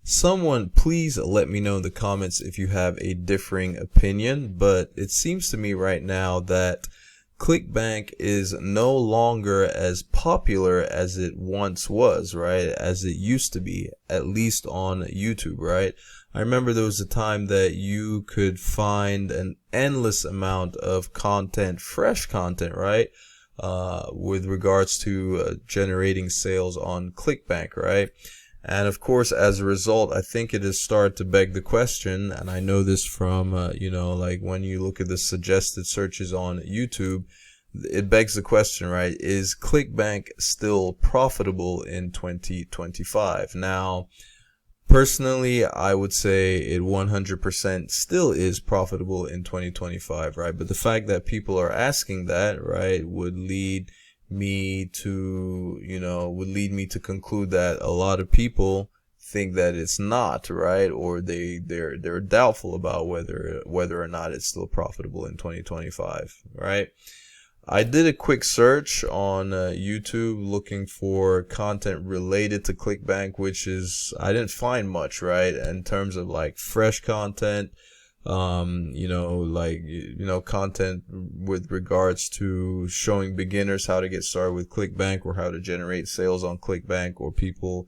Someone please let me know in the comments if you have a differing opinion, but it seems to me right now that Clickbank is no longer as popular as it once was, right? As it used to be, at least on YouTube, right? I remember there was a time that you could find an endless amount of content, fresh content, right? With regards to generating sales on Clickbank, right? And of course, as a result, I think it has started to beg the question, and I know this from, like when you look at the suggested searches on YouTube, it begs the question, right? Is Clickbank still profitable in 2025? Now, personally, I would say it 100% still is profitable in 2025, right? But the fact that people are asking that, right, would lead me to conclude that a lot of people think that it's not, right? Or they're doubtful about whether or not it's still profitable in 2025, right? I did a quick search on YouTube looking for content related to Clickbank, I didn't find much, right? In terms of like fresh content, content with regards to showing beginners how to get started with Clickbank or how to generate sales on Clickbank, or people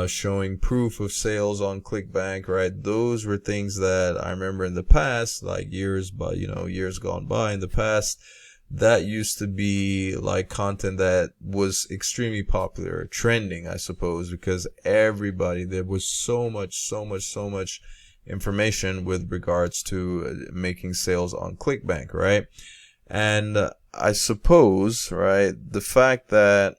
showing proof of sales on Clickbank, right? Those were things that I remember in the past, like years gone by in the past, that used to be like content that was extremely popular, trending, I suppose, because there was so much information with regards to making sales on Clickbank, right? And I suppose, right, the fact that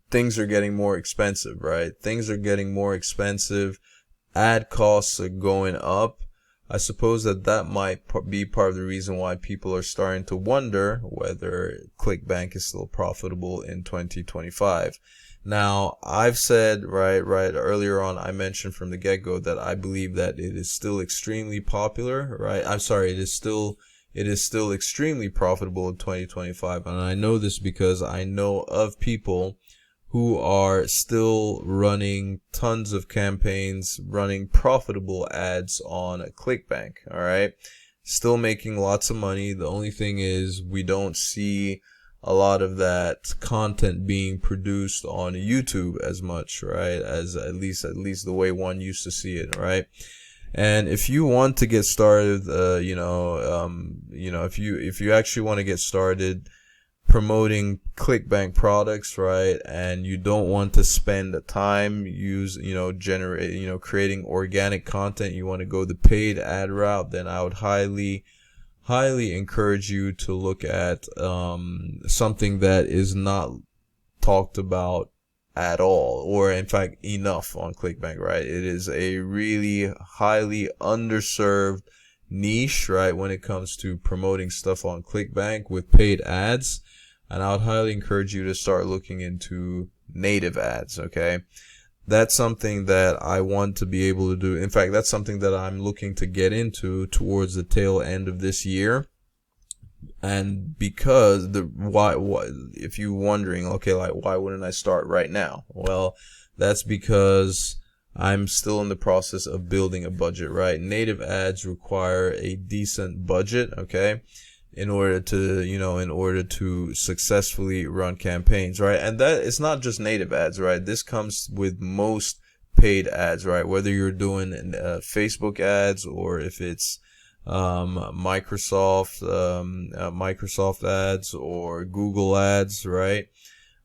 things are getting more expensive, right? Things are getting more expensive, ad costs are going up. I suppose that might be part of the reason why people are starting to wonder whether Clickbank is still profitable in 2025. Now, I've said right earlier on, I mentioned from the get-go that I believe that it is still extremely popular, right? I'm sorry, it is still extremely profitable in 2025. And I know this because I know of people who are still running tons of campaigns, running profitable ads on Clickbank, all right? Still making lots of money. The only thing is we don't see a lot of that content being produced on YouTube as much, right? As at least the way one used to see it, right? And if you want to get started, if you actually want to get started promoting Clickbank products, right, and you don't want to spend the time creating organic content, you want to go the paid ad route, then I would highly encourage you to look at something that is not talked about at all, or in fact enough on Clickbank, right? It is a really highly underserved niche, right, when it comes to promoting stuff on Clickbank with paid ads. And I would highly encourage you to start looking into native ads, okay? That's something that I want to be able to do. In fact, that's something that I'm looking to get into towards the tail end of this year. And because why if you're wondering, okay, like why wouldn't I start right now? Well, that's because I'm still in the process of building a budget, right? Native ads require a decent budget, okay? In order to successfully run campaigns, right? And that it's not just native ads, right? This comes with most paid ads, right? Whether you're doing Facebook ads or if it's Microsoft ads or Google ads, right?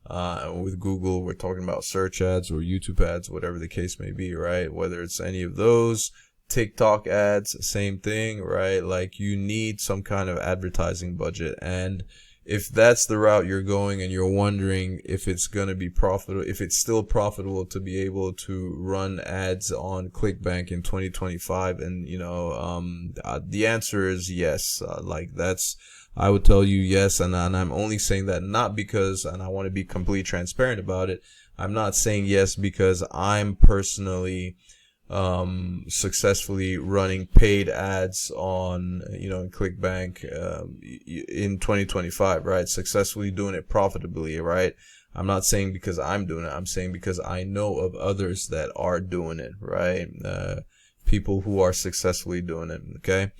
With Google, we're talking about search ads or YouTube ads, whatever the case may be, right? Whether it's any of those. TikTok ads, same thing, right? Like you need some kind of advertising budget. And if that's the route you're going and you're wondering if it's going to be profitable, if it's still profitable to be able to run ads on Clickbank in 2025, and the answer is yes. I would tell you yes, and I'm only saying that not because, and I want to be completely transparent about it, I'm not saying yes because I'm personally successfully running paid ads on Clickbank in 2025, right? Successfully doing it profitably, right? I'm not saying because I'm doing it. I'm saying because I know of others that are doing it, right? People who are successfully doing it. Okay.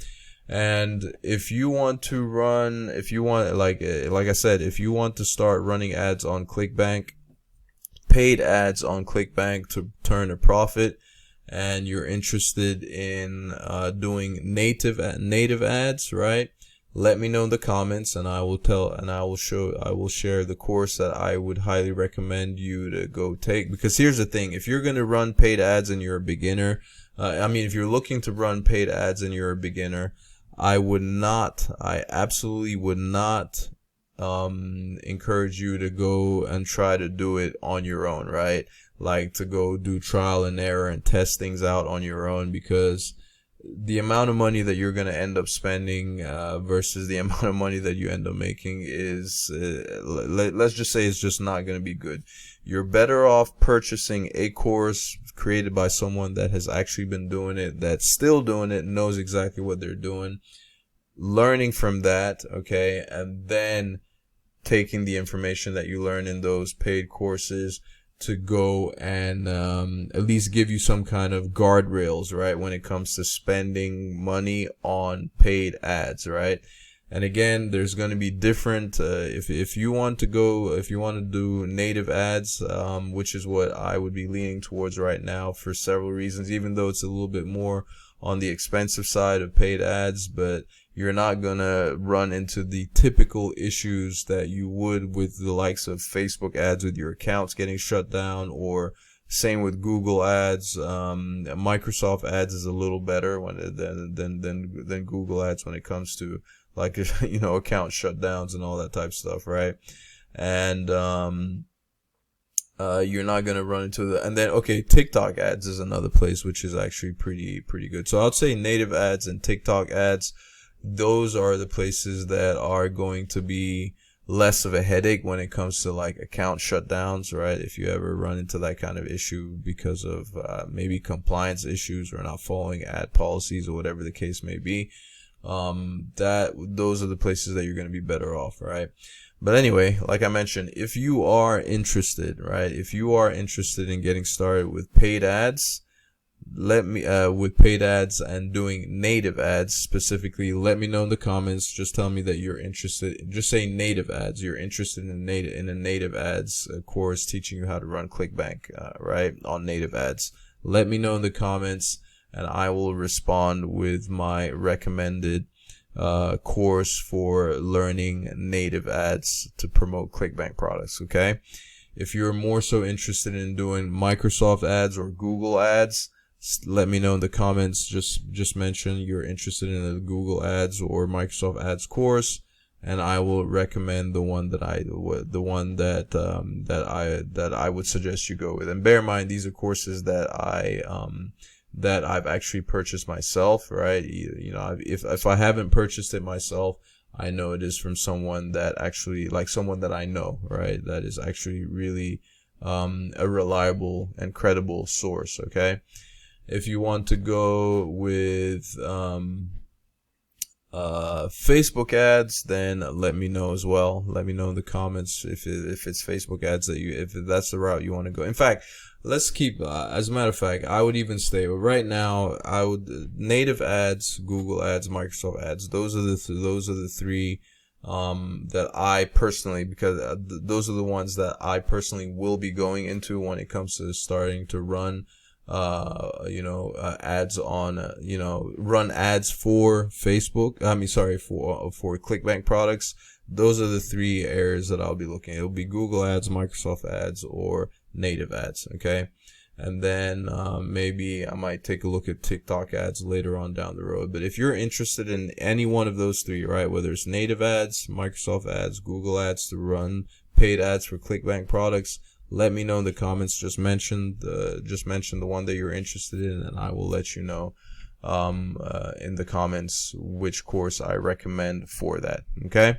And if you want to run, if you want, like I said, if you want to start running ads on Clickbank, paid ads on Clickbank to turn a profit, and you're interested in doing native ads, right? Let me know in the comments, and I will share the course that I would highly recommend you to go take. Because here's the thing: if you're going to run paid ads and you're a beginner, if you're looking to run paid ads and you're a beginner, I absolutely would not encourage you to go and try to do it on your own, right? Like to go do trial and error and test things out on your own, because the amount of money that you're going to end up spending versus the amount of money that you end up making is, let's just say, it's just not going to be good. You're better off purchasing a course created by someone that has actually been doing it, that's still doing it, knows exactly what they're doing, learning from that, okay, and then taking the information that you learn in those paid courses to go and at least give you some kind of guardrails, right, when it comes to spending money on paid ads, right? And again, there's going to be different if you want to do native ads, which is what I would be leaning towards right now for several reasons, even though it's a little bit more on the expensive side of paid ads, but you're not going to run into the typical issues that you would with the likes of Facebook ads, with your accounts getting shut down, or same with Google ads. Microsoft ads is a little better than Google ads when it comes to, like, account shutdowns and all that type of stuff, right? And you're not going to run into and then, okay, TikTok ads is another place which is actually pretty good. So I'd say native ads and TikTok ads, those are the places that are going to be less of a headache when it comes to like account shutdowns, right? If you ever run into that kind of issue because of maybe compliance issues or not following ad policies or whatever the case may be, those are the places that you're going to be better off, right? But anyway, like I mentioned, if you are interested, right, if you are interested in getting started with paid ads, with paid ads and doing native ads specifically, let me know in the comments. Just tell me that you're interested. Just say native ads. You're interested in a native ads course teaching you how to run Clickbank, right, on native ads. Let me know in the comments, and I will respond with my recommended course for learning native ads to promote Clickbank products. Okay. If you're more so interested in doing Microsoft ads or Google ads, let me know in the comments. Just mention you're interested in a Google ads or Microsoft ads course, and I will recommend the one that I would suggest you go with. And bear in mind, these are courses that I've actually purchased myself, right? If I haven't purchased it myself, I know it is from someone that actually, like someone that I know, right? That is actually really a reliable and credible source. Okay. If you want to go with Facebook ads, then let me know as well. Let me know in the comments if it's Facebook ads if that's the route you want to go. In fact, let's keep, as a matter of fact, I would even stay, but right now I would, native ads, Google ads, Microsoft ads, those are the three that I personally, because those are the ones that I personally will be going into when it comes to starting to run ads on, run ads for Facebook. For Clickbank products. Those are the three areas that I'll be looking at. It'll be Google ads, Microsoft ads, or native ads. Okay. And then, maybe I might take a look at TikTok ads later on down the road. But if you're interested in any one of those three, right, whether it's native ads, Microsoft ads, Google ads to run paid ads for Clickbank products, let me know in the comments. Just mention the one that you're interested in, and I will let you know in the comments which course I recommend for that. Okay.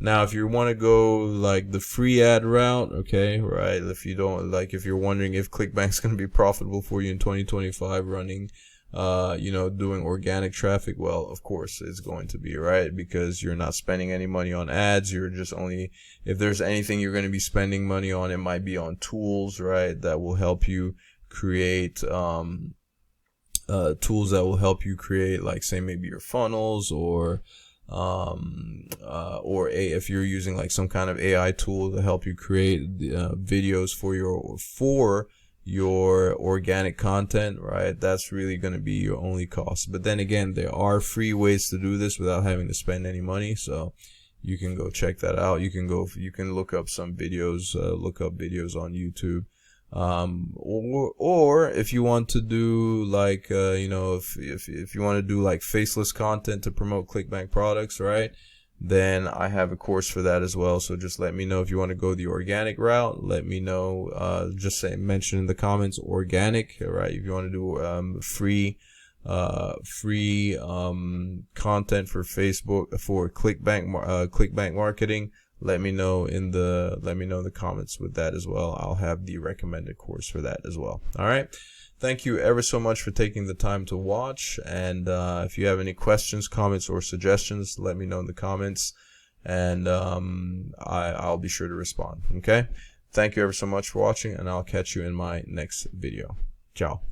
Now, if you want to go like the free ad route, okay, right? If you're wondering if Clickbank's going to be profitable for you in 2025 running doing organic traffic, well, of course it's going to be, right? Because you're not spending any money on ads. You're just only, if there's anything you're going to be spending money on, it might be on tools, right? That will help you create, tools that will help you create, like, say, maybe your funnels, or if you're using like some kind of AI tool to help you create videos for your organic content, right? That's really going to be your only cost. But then again, there are free ways to do this without having to spend any money, so you can go check that out. You can look up some videos, look up videos on YouTube. Or if you want to do like, if you want to do like faceless content to promote Clickbank products, right? Then I have a course for that as well. So just let me know if you want to go the organic route. Let me know. Just mention in the comments organic, right? If you want to do free content for Facebook for Clickbank marketing, let me know in the comments with that as well. I'll have the recommended course for that as well. All right. Thank you ever so much for taking the time to watch. And if you have any questions, comments, or suggestions, let me know in the comments, and I'll be sure to respond. Okay. Thank you ever so much for watching, and I'll catch you in my next video. Ciao.